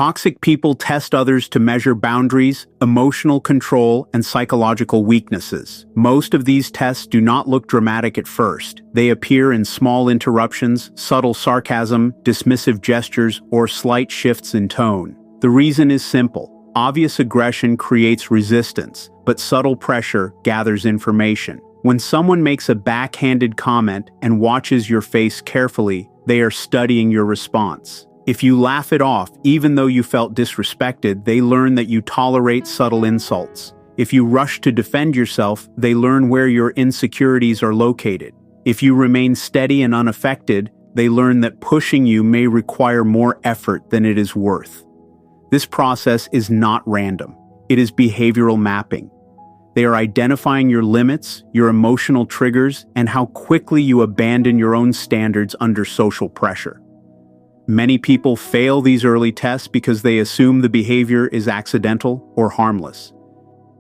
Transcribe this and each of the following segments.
Toxic people test others to measure boundaries, emotional control, and psychological weaknesses. Most of these tests do not look dramatic at first. They appear in small interruptions, subtle sarcasm, dismissive gestures, or slight shifts in tone. The reason is simple. Obvious aggression creates resistance, but subtle pressure gathers information. When someone makes a backhanded comment and watches your face carefully, they are studying your response. If you laugh it off, even though you felt disrespected, they learn that you tolerate subtle insults. If you rush to defend yourself, they learn where your insecurities are located. If you remain steady and unaffected, they learn that pushing you may require more effort than it is worth. This process is not random. It is behavioral mapping. They are identifying your limits, your emotional triggers, and how quickly you abandon your own standards under social pressure. Many people fail these early tests because they assume the behavior is accidental or harmless.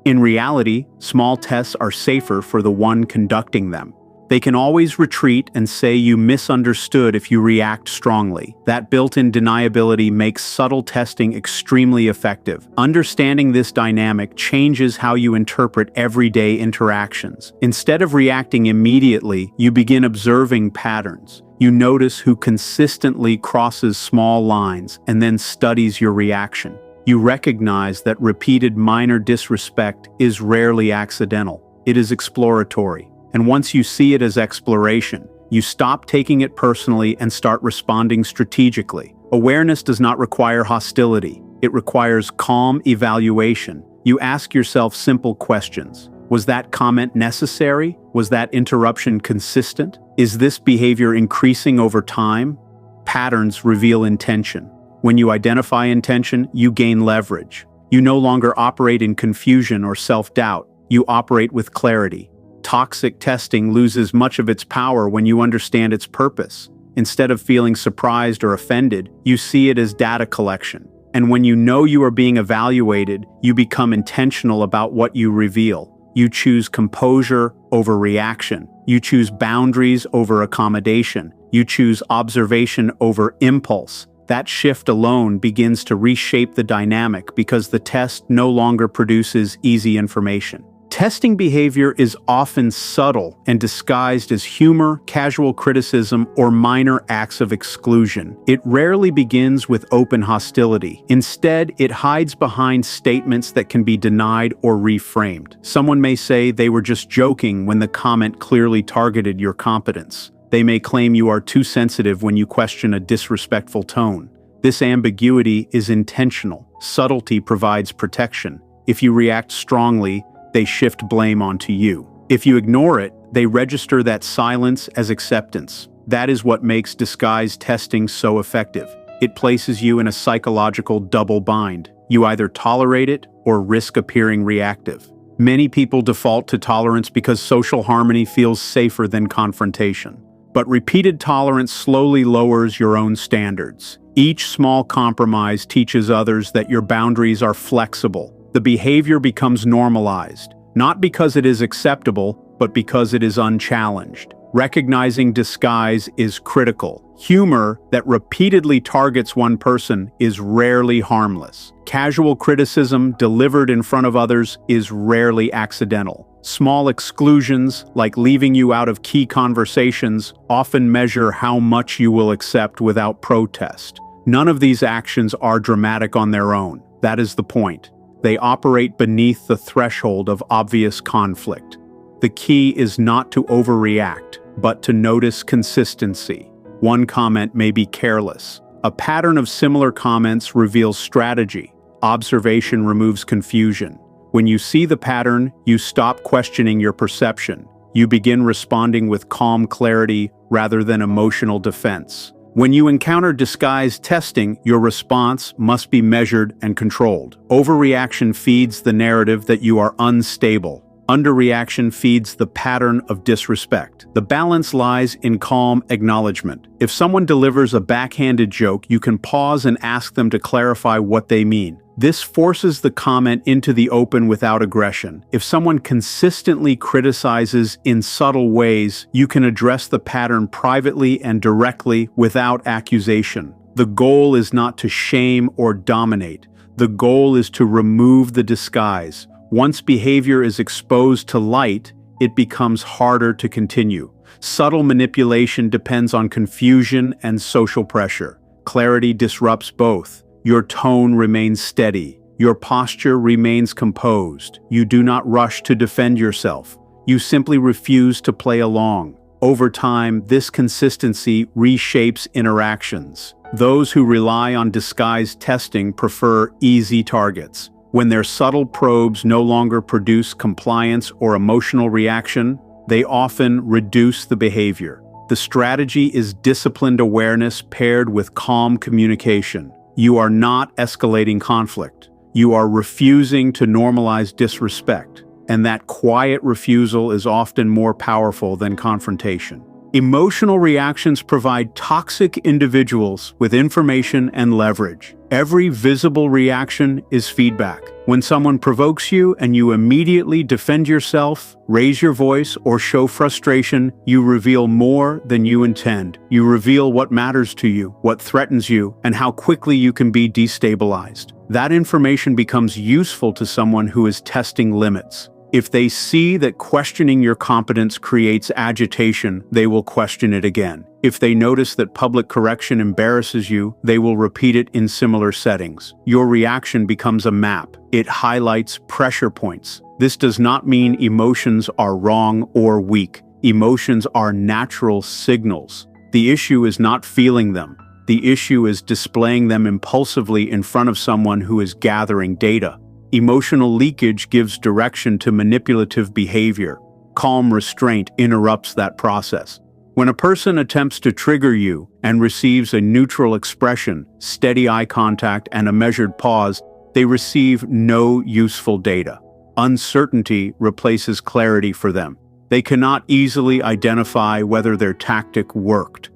In reality, small tests are safer for the one conducting them. They can always retreat and say you misunderstood if you react strongly. That built-in deniability makes subtle testing extremely effective. Understanding this dynamic changes how you interpret everyday interactions. Instead of reacting immediately, you begin observing patterns. You notice who consistently crosses small lines and then studies your reaction. You recognize that repeated minor disrespect is rarely accidental. It is exploratory. And once you see it as exploration, you stop taking it personally and start responding strategically. Awareness does not require hostility. It requires calm evaluation. You ask yourself simple questions. Was that comment necessary? Was that interruption consistent? Is this behavior increasing over time? Patterns reveal intention. When you identify intention, you gain leverage. You no longer operate in confusion or self-doubt. You operate with clarity. Toxic testing loses much of its power when you understand its purpose. Instead of feeling surprised or offended, you see it as data collection. And when you know you are being evaluated, you become intentional about what you reveal. You choose composure over reaction. You choose boundaries over accommodation. You choose observation over impulse. That shift alone begins to reshape the dynamic because the test no longer produces easy information. Testing behavior is often subtle and disguised as humor, casual criticism, or minor acts of exclusion. It rarely begins with open hostility. Instead, it hides behind statements that can be denied or reframed. Someone may say they were just joking when the comment clearly targeted your competence. They may claim you are too sensitive when you question a disrespectful tone. This ambiguity is intentional. Subtlety provides protection. If you react strongly, they shift blame onto you. If you ignore it, they register that silence as acceptance. That is what makes disguise testing so effective. It places you in a psychological double bind. You either tolerate it or risk appearing reactive. Many people default to tolerance because social harmony feels safer than confrontation. But repeated tolerance slowly lowers your own standards. Each small compromise teaches others that your boundaries are flexible. The behavior becomes normalized, not because it is acceptable, but because it is unchallenged. Recognizing disguise is critical. Humor that repeatedly targets one person is rarely harmless. Casual criticism delivered in front of others is rarely accidental. Small exclusions, like leaving you out of key conversations, often measure how much you will accept without protest. None of these actions are dramatic on their own. That is the point. They operate beneath the threshold of obvious conflict. The key is not to overreact, but to notice consistency. One comment may be careless. A pattern of similar comments reveals strategy. Observation removes confusion. When you see the pattern, you stop questioning your perception. You begin responding with calm clarity rather than emotional defense. When you encounter disguise testing, your response must be measured and controlled. Overreaction feeds the narrative that you are unstable. Underreaction feeds the pattern of disrespect. The balance lies in calm acknowledgement. If someone delivers a backhanded joke, you can pause and ask them to clarify what they mean. This forces the comment into the open without aggression. If someone consistently criticizes in subtle ways, you can address the pattern privately and directly without accusation. The goal is not to shame or dominate. The goal is to remove the disguise. Once behavior is exposed to light, it becomes harder to continue. Subtle manipulation depends on confusion and social pressure. Clarity disrupts both. Your tone remains steady. Your posture remains composed. You do not rush to defend yourself. You simply refuse to play along. Over time, this consistency reshapes interactions. Those who rely on disguise testing prefer easy targets. When their subtle probes no longer produce compliance or emotional reaction, they often reduce the behavior. The strategy is disciplined awareness paired with calm communication. You are not escalating conflict. You are refusing to normalize disrespect, and that quiet refusal is often more powerful than confrontation. Emotional reactions provide toxic individuals with information and leverage. Every visible reaction is feedback. When someone provokes you and you immediately defend yourself, raise your voice, or show frustration, you reveal more than you intend. You reveal what matters to you, what threatens you, and how quickly you can be destabilized. That information becomes useful to someone who is testing limits. If they see that questioning your competence creates agitation, they will question it again. If they notice that public correction embarrasses you, they will repeat it in similar settings. Your reaction becomes a map. It highlights pressure points. This does not mean emotions are wrong or weak. Emotions are natural signals. The issue is not feeling them. The issue is displaying them impulsively in front of someone who is gathering data. Emotional leakage gives direction to manipulative behavior. Calm restraint interrupts that process. When a person attempts to trigger you and receives a neutral expression, steady eye contact, and a measured pause, they receive no useful data. Uncertainty replaces clarity for them. They cannot easily identify whether their tactic worked.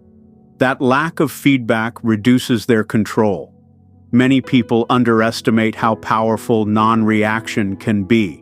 That lack of feedback reduces their control. Many people underestimate how powerful non-reaction can be.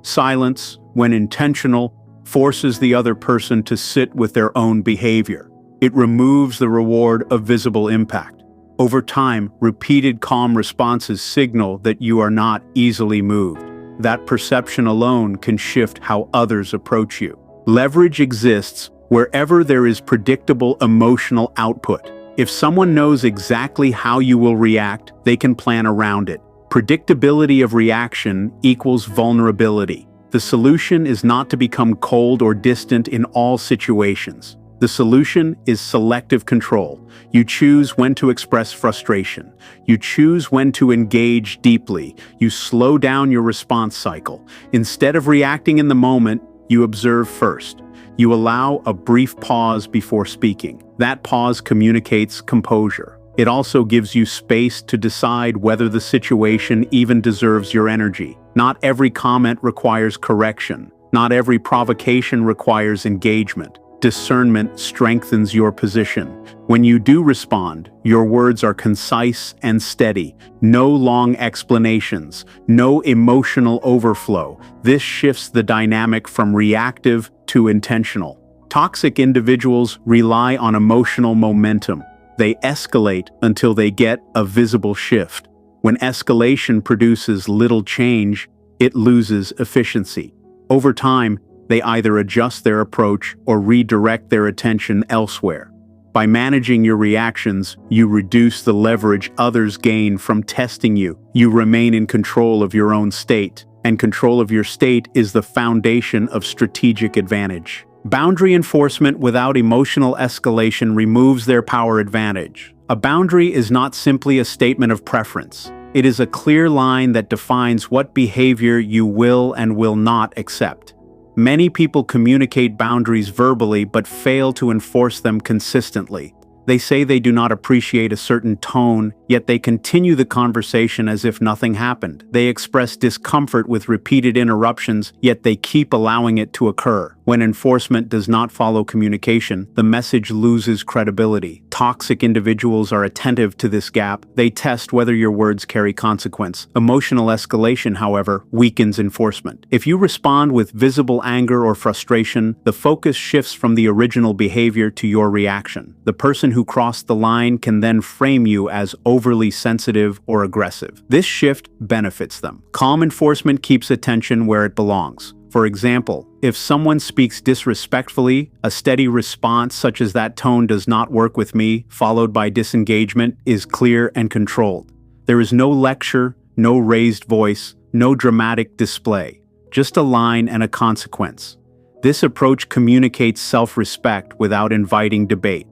Silence, when intentional, forces the other person to sit with their own behavior. It removes the reward of visible impact. Over time, repeated calm responses signal that you are not easily moved. That perception alone can shift how others approach you. Leverage exists wherever there is predictable emotional output. If someone knows exactly how you will react, they can plan around it. Predictability of reaction equals vulnerability. The solution is not to become cold or distant in all situations. The solution is selective control. You choose when to express frustration. You choose when to engage deeply. You slow down your response cycle. Instead of reacting in the moment, you observe first. You allow a brief pause before speaking. That pause communicates composure. It also gives you space to decide whether the situation even deserves your energy. Not every comment requires correction. Not every provocation requires engagement. Discernment strengthens your position. When you do respond, your words are concise and steady. No long explanations, no emotional overflow. This shifts the dynamic from reactive to intentional. Toxic individuals rely on emotional momentum. They escalate until they get a visible shift. When escalation produces little change, it loses efficiency. Over time, they either adjust their approach or redirect their attention elsewhere. By managing your reactions, you reduce the leverage others gain from testing you. You remain in control of your own state, and control of your state is the foundation of strategic advantage. Boundary enforcement without emotional escalation removes their power advantage. A boundary is not simply a statement of preference. It is a clear line that defines what behavior you will and will not accept. Many people communicate boundaries verbally but fail to enforce them consistently. They say they do not appreciate a certain tone, yet they continue the conversation as if nothing happened. They express discomfort with repeated interruptions, yet they keep allowing it to occur. When enforcement does not follow communication, the message loses credibility. Toxic individuals are attentive to this gap. They test whether your words carry consequence. Emotional escalation, however, weakens enforcement. If you respond with visible anger or frustration, the focus shifts from the original behavior to your reaction. The person who crossed the line can then frame you as overly sensitive or aggressive. This shift benefits them. Calm enforcement keeps attention where it belongs. For example, if someone speaks disrespectfully, a steady response such as "that tone does not work with me," followed by disengagement, is clear and controlled. There is no lecture, no raised voice, no dramatic display, just a line and a consequence. This approach communicates self-respect without inviting debate.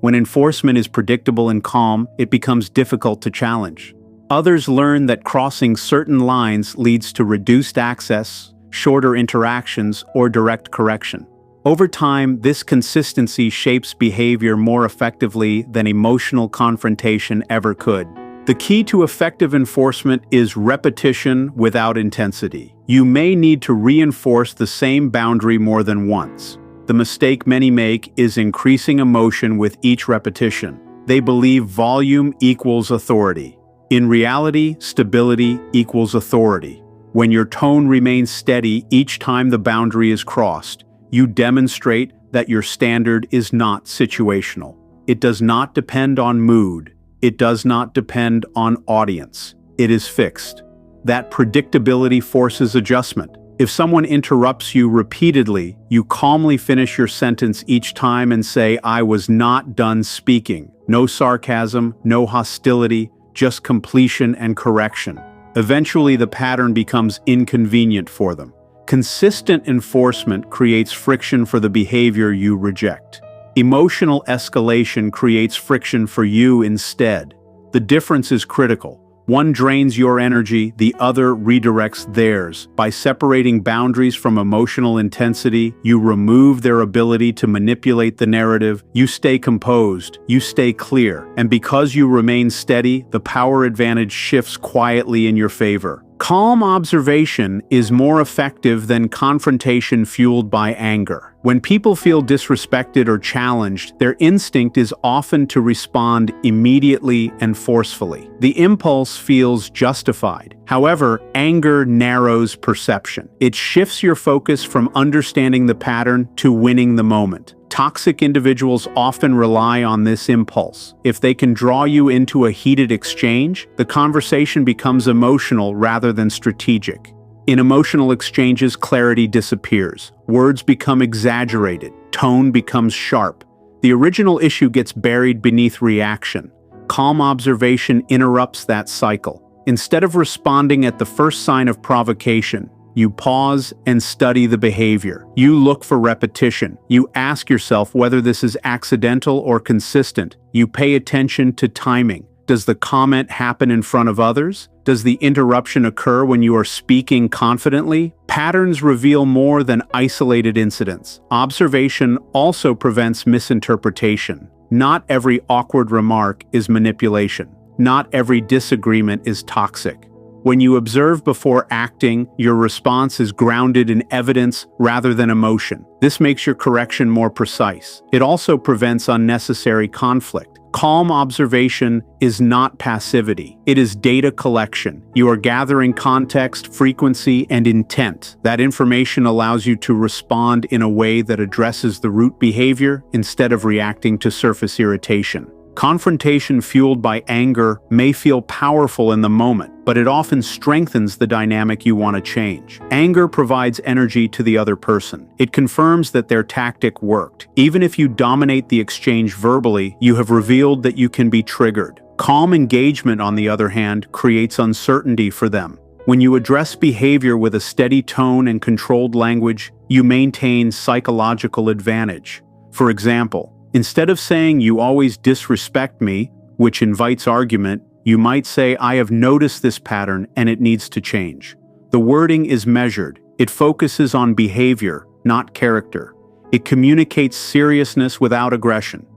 When enforcement is predictable and calm, it becomes difficult to challenge. Others learn that crossing certain lines leads to reduced access, shorter interactions, or direct correction. Over time, this consistency shapes behavior more effectively than emotional confrontation ever could. The key to effective enforcement is repetition without intensity. You may need to reinforce the same boundary more than once. The mistake many make is increasing emotion with each repetition. They believe volume equals authority. In reality, stability equals authority. When your tone remains steady each time the boundary is crossed, you demonstrate that your standard is not situational. It does not depend on mood. It does not depend on audience. It is fixed. That predictability forces adjustment. If someone interrupts you repeatedly, you calmly finish your sentence each time and say, "I was not done speaking." No sarcasm, no hostility, just completion and correction. Eventually, the pattern becomes inconvenient for them. Consistent enforcement creates friction for the behavior you reject. Emotional escalation creates friction for you instead. The difference is critical. One drains your energy, the other redirects theirs. By separating boundaries from emotional intensity, you remove their ability to manipulate the narrative. You stay composed, you stay clear, and because you remain steady, the power advantage shifts quietly in your favor. Calm observation is more effective than confrontation fueled by anger. When people feel disrespected or challenged, their instinct is often to respond immediately and forcefully. The impulse feels justified. However, anger narrows perception. It shifts your focus from understanding the pattern to winning the moment. Toxic individuals often rely on this impulse. If they can draw you into a heated exchange, the conversation becomes emotional rather than strategic. In emotional exchanges, clarity disappears. Words become exaggerated. Tone becomes sharp. The original issue gets buried beneath reaction. Calm observation interrupts that cycle. Instead of responding at the first sign of provocation, you pause and study the behavior. You look for repetition. You ask yourself whether this is accidental or consistent. You pay attention to timing. Does the comment happen in front of others? Does the interruption occur when you are speaking confidently? Patterns reveal more than isolated incidents. Observation also prevents misinterpretation. Not every awkward remark is manipulation. Not every disagreement is toxic. When you observe before acting, your response is grounded in evidence rather than emotion. This makes your correction more precise. It also prevents unnecessary conflict. Calm observation is not passivity. It is data collection. You are gathering context, frequency, and intent. That information allows you to respond in a way that addresses the root behavior instead of reacting to surface irritation. Confrontation fueled by anger may feel powerful in the moment, but it often strengthens the dynamic you want to change. Anger provides energy to the other person. It confirms that their tactic worked. Even if you dominate the exchange verbally, you have revealed that you can be triggered. Calm engagement, on the other hand, creates uncertainty for them. When you address behavior with a steady tone and controlled language, you maintain psychological advantage. For example, instead of saying "you always disrespect me," which invites argument, you might say, "I have noticed this pattern and it needs to change." The wording is measured. It focuses on behavior, not character. It communicates seriousness without aggression.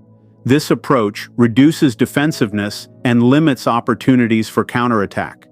This approach reduces defensiveness and limits opportunities for counterattack.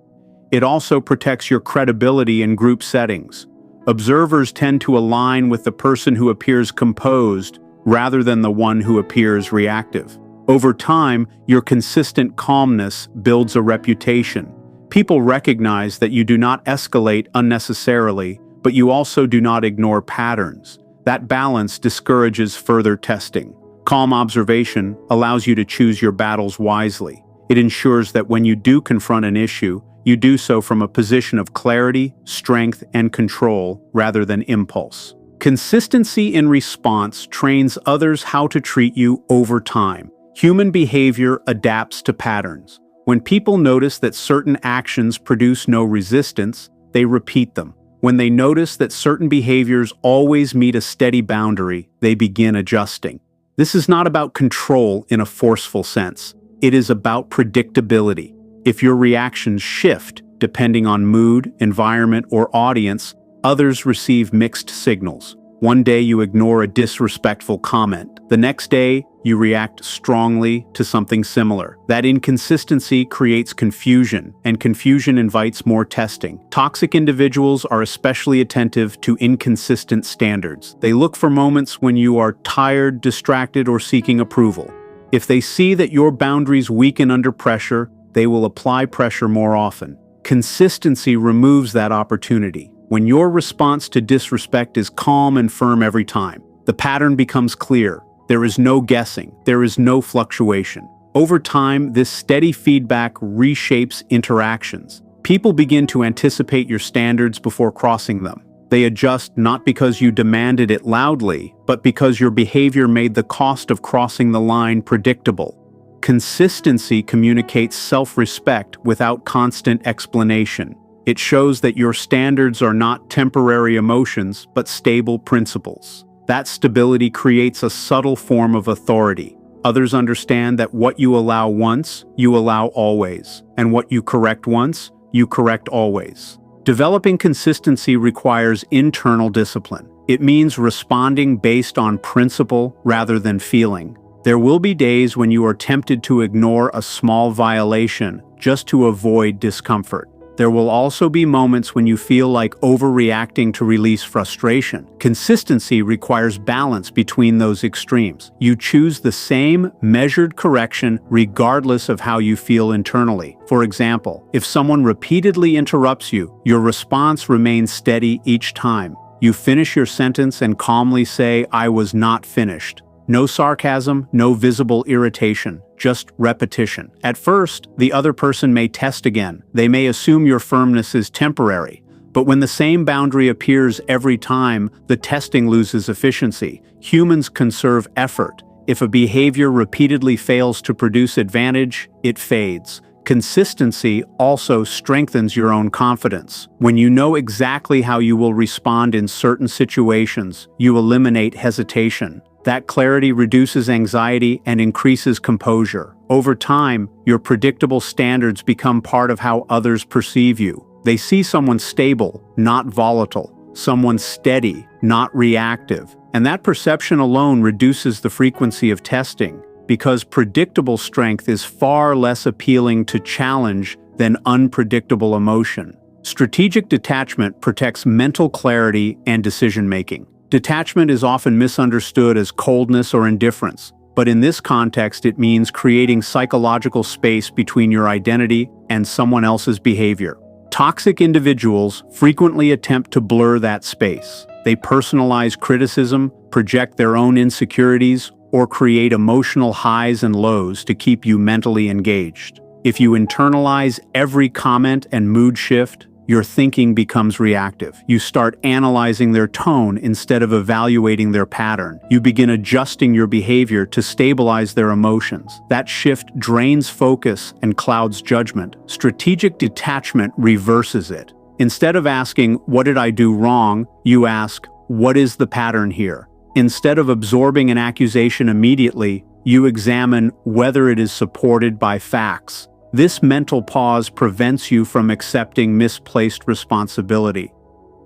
It also protects your credibility in group settings. Observers tend to align with the person who appears composed rather than the one who appears reactive. Over time, your consistent calmness builds a reputation. People recognize that you do not escalate unnecessarily, but you also do not ignore patterns. That balance discourages further testing. Calm observation allows you to choose your battles wisely. It ensures that when you do confront an issue, you do so from a position of clarity, strength, and control rather than impulse. Consistency in response trains others how to treat you over time. Human behavior adapts to patterns. When people notice that certain actions produce no resistance, they repeat them. When they notice that certain behaviors always meet a steady boundary, they begin adjusting. This is not about control in a forceful sense. It is about predictability. If your reactions shift, depending on mood, environment, or audience, others receive mixed signals. One day you ignore a disrespectful comment. The next day, you react strongly to something similar. That inconsistency creates confusion, and confusion invites more testing. Toxic individuals are especially attentive to inconsistent standards. They look for moments when you are tired, distracted, or seeking approval. If they see that your boundaries weaken under pressure, they will apply pressure more often. Consistency removes that opportunity. When your response to disrespect is calm and firm every time, the pattern becomes clear. There is no guessing. There is no fluctuation. Over time, this steady feedback reshapes interactions. People begin to anticipate your standards before crossing them. They adjust not because you demanded it loudly, but because your behavior made the cost of crossing the line predictable. Consistency communicates self-respect without constant explanation. It shows that your standards are not temporary emotions, but stable principles. That stability creates a subtle form of authority. Others understand that what you allow once, you allow always, and what you correct once, you correct always. Developing consistency requires internal discipline. It means responding based on principle rather than feeling. There will be days when you are tempted to ignore a small violation just to avoid discomfort. There will also be moments when you feel like overreacting to release frustration. Consistency requires balance between those extremes. You choose the same measured correction regardless of how you feel internally. For example, if someone repeatedly interrupts you, your response remains steady each time. You finish your sentence and calmly say, "I was not finished." No sarcasm, no visible irritation, just repetition. At first, the other person may test again. They may assume your firmness is temporary. But when the same boundary appears every time, the testing loses efficiency. Humans conserve effort. If a behavior repeatedly fails to produce advantage, it fades. Consistency also strengthens your own confidence. When you know exactly how you will respond in certain situations, you eliminate hesitation. That clarity reduces anxiety and increases composure. Over time, your predictable standards become part of how others perceive you. They see someone stable, not volatile, someone steady, not reactive. And that perception alone reduces the frequency of testing, because predictable strength is far less appealing to challenge than unpredictable emotion. Strategic detachment protects mental clarity and decision-making. Detachment is often misunderstood as coldness or indifference, but in this context it means creating psychological space between your identity and someone else's behavior. Toxic individuals frequently attempt to blur that space. They personalize criticism, project their own insecurities, or create emotional highs and lows to keep you mentally engaged. If you internalize every comment and mood shift, your thinking becomes reactive. You start analyzing their tone instead of evaluating their pattern. You begin adjusting your behavior to stabilize their emotions. That shift drains focus and clouds judgment. Strategic detachment reverses it. Instead of asking, "What did I do wrong?" you ask, "What is the pattern here?" Instead of absorbing an accusation immediately, you examine whether it is supported by facts. This mental pause prevents you from accepting misplaced responsibility.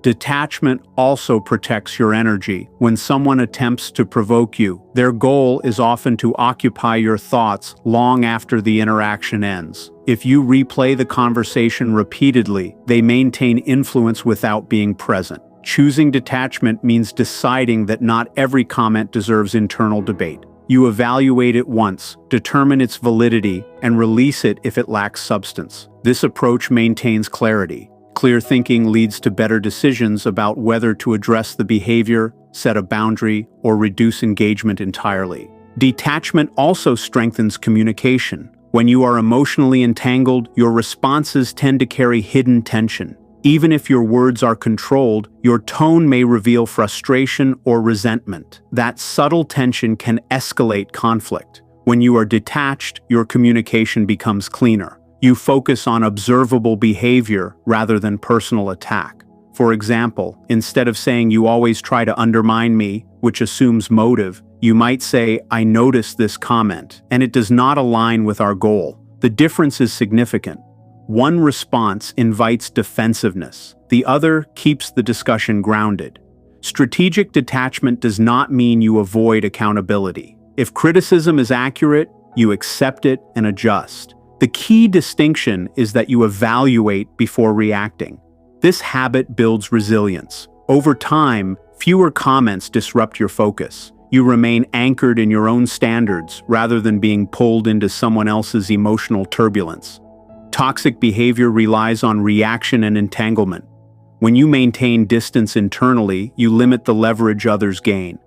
Detachment also protects your energy. When someone attempts to provoke you, their goal is often to occupy your thoughts long after the interaction ends. If you replay the conversation repeatedly, they maintain influence without being present. Choosing detachment means deciding that not every comment deserves internal debate. You evaluate it once, determine its validity, and release it if it lacks substance. This approach maintains clarity. Clear thinking leads to better decisions about whether to address the behavior, set a boundary, or reduce engagement entirely. Detachment also strengthens communication. When you are emotionally entangled, your responses tend to carry hidden tension. Even if your words are controlled, your tone may reveal frustration or resentment. That subtle tension can escalate conflict. When you are detached, your communication becomes cleaner. You focus on observable behavior rather than personal attack. For example, instead of saying "you always try to undermine me," which assumes motive, you might say, "I noticed this comment, and it does not align with our goal." The difference is significant. One response invites defensiveness. The other keeps the discussion grounded. Strategic detachment does not mean you avoid accountability. If criticism is accurate, you accept it and adjust. The key distinction is that you evaluate before reacting. This habit builds resilience. Over time, fewer comments disrupt your focus. You remain anchored in your own standards rather than being pulled into someone else's emotional turbulence. Toxic behavior relies on reaction and entanglement. When you maintain distance internally, you limit the leverage others gain.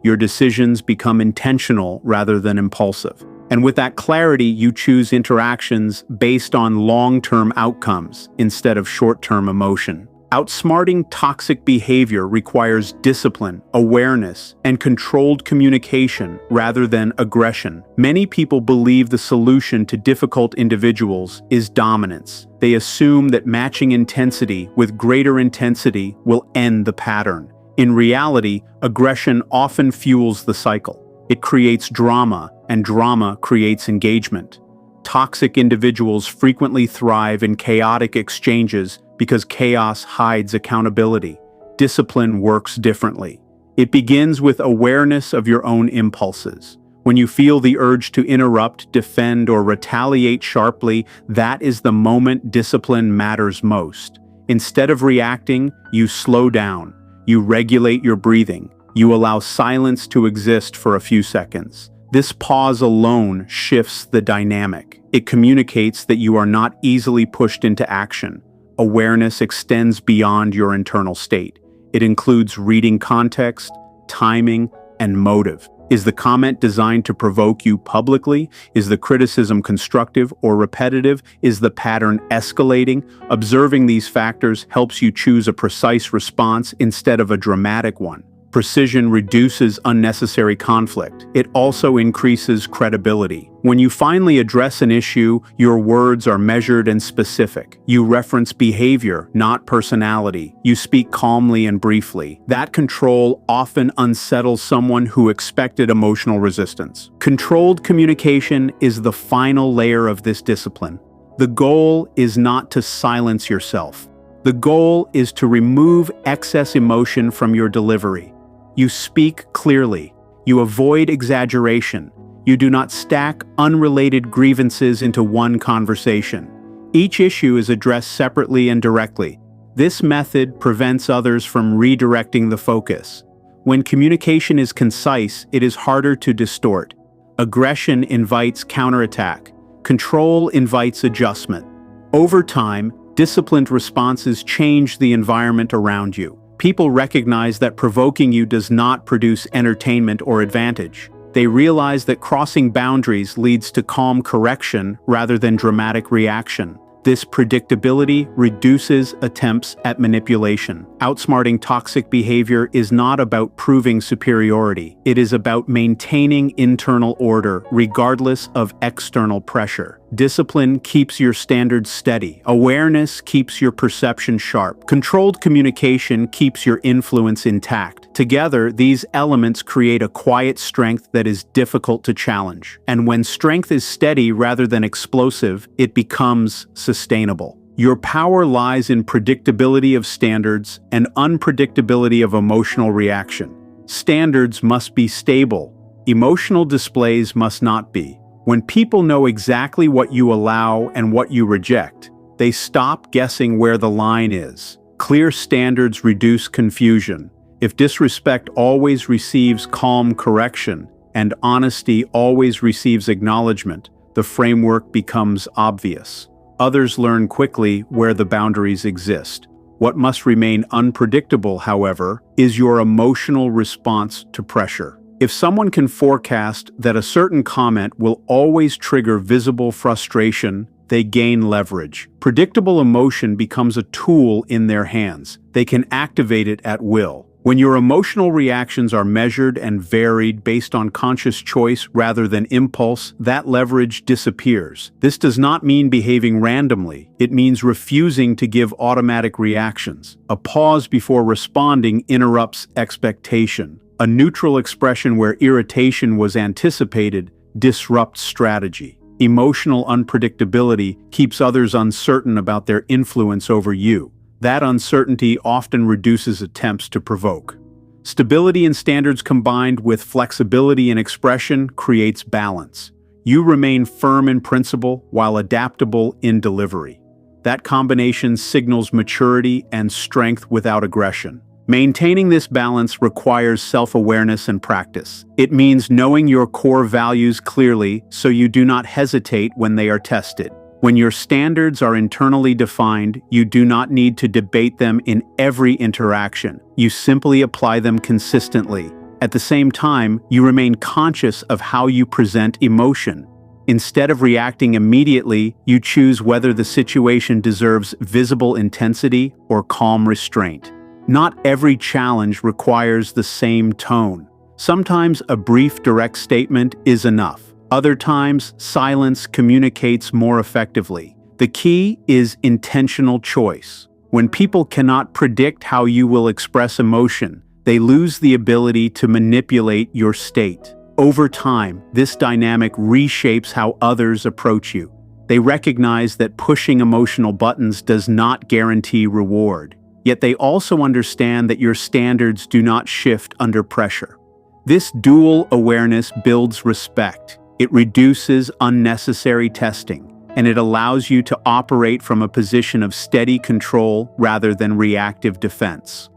Your decisions become intentional rather than impulsive. And with that clarity, you choose interactions based on long-term outcomes instead of short-term emotion. Outsmarting toxic behavior requires discipline, awareness, and controlled communication rather than aggression. Many people believe the solution to difficult individuals is dominance. They assume that matching intensity with greater intensity will end the pattern. In reality, aggression often fuels the cycle. It creates drama, and drama creates engagement. Toxic individuals frequently thrive in chaotic exchanges because chaos hides accountability. Discipline works differently. It begins with awareness of your own impulses. When you feel the urge to interrupt, defend, or retaliate sharply, that is the moment discipline matters most. Instead of reacting, you slow down. You regulate your breathing. You allow silence to exist for a few seconds. This pause alone shifts the dynamic. It communicates that you are not easily pushed into action. Awareness extends beyond your internal state. It includes reading context, timing, and motive. Is the comment designed to provoke you publicly? Is the criticism constructive or repetitive? Is the pattern escalating? Observing these factors helps you choose a precise response instead of a dramatic one. Precision reduces unnecessary conflict. It also increases credibility. When you finally address an issue, your words are measured and specific. You reference behavior, not personality. You speak calmly and briefly. That control often unsettles someone who expected emotional resistance. Controlled communication is the final layer of this discipline. The goal is not to silence yourself. The goal is to remove excess emotion from your delivery. You speak clearly. You avoid exaggeration. You do not stack unrelated grievances into one conversation. Each issue is addressed separately and directly. This method prevents others from redirecting the focus. When communication is concise, it is harder to distort. Aggression invites counterattack. Control invites adjustment. Over time, disciplined responses change the environment around you. People recognize that provoking you does not produce entertainment or advantage. They realize that crossing boundaries leads to calm correction rather than dramatic reaction. This predictability reduces attempts at manipulation. Outsmarting toxic behavior is not about proving superiority. It is about maintaining internal order regardless of external pressure. Discipline keeps your standards steady. Awareness keeps your perception sharp. Controlled communication keeps your influence intact. Together, these elements create a quiet strength that is difficult to challenge. And when strength is steady rather than explosive, it becomes sustainable. Your power lies in predictability of standards and unpredictability of emotional reaction. Standards must be stable. Emotional displays must not be. When people know exactly what you allow and what you reject, they stop guessing where the line is. Clear standards reduce confusion. If disrespect always receives calm correction and honesty always receives acknowledgement, the framework becomes obvious. Others learn quickly where the boundaries exist. What must remain unpredictable, however, is your emotional response to pressure. If someone can forecast that a certain comment will always trigger visible frustration, they gain leverage. Predictable emotion becomes a tool in their hands. They can activate it at will. When your emotional reactions are measured and varied based on conscious choice rather than impulse, that leverage disappears. This does not mean behaving randomly. It means refusing to give automatic reactions. A pause before responding interrupts expectation. A neutral expression where irritation was anticipated disrupts strategy. Emotional unpredictability keeps others uncertain about their influence over you. That uncertainty often reduces attempts to provoke. Stability in standards combined with flexibility in expression creates balance. You remain firm in principle while adaptable in delivery. That combination signals maturity and strength without aggression. Maintaining this balance requires self-awareness and practice. It means knowing your core values clearly so you do not hesitate when they are tested. When your standards are internally defined, you do not need to debate them in every interaction. You simply apply them consistently. At the same time, you remain conscious of how you present emotion. Instead of reacting immediately, you choose whether the situation deserves visible intensity or calm restraint. Not every challenge requires the same tone. Sometimes a brief, direct statement is enough. Other times, silence communicates more effectively. The key is intentional choice. When people cannot predict how you will express emotion, they lose the ability to manipulate your state. Over time, this dynamic reshapes how others approach you. They recognize that pushing emotional buttons does not guarantee reward. Yet they also understand that your standards do not shift under pressure. This dual awareness builds respect. It reduces unnecessary testing, and it allows you to operate from a position of steady control rather than reactive defense.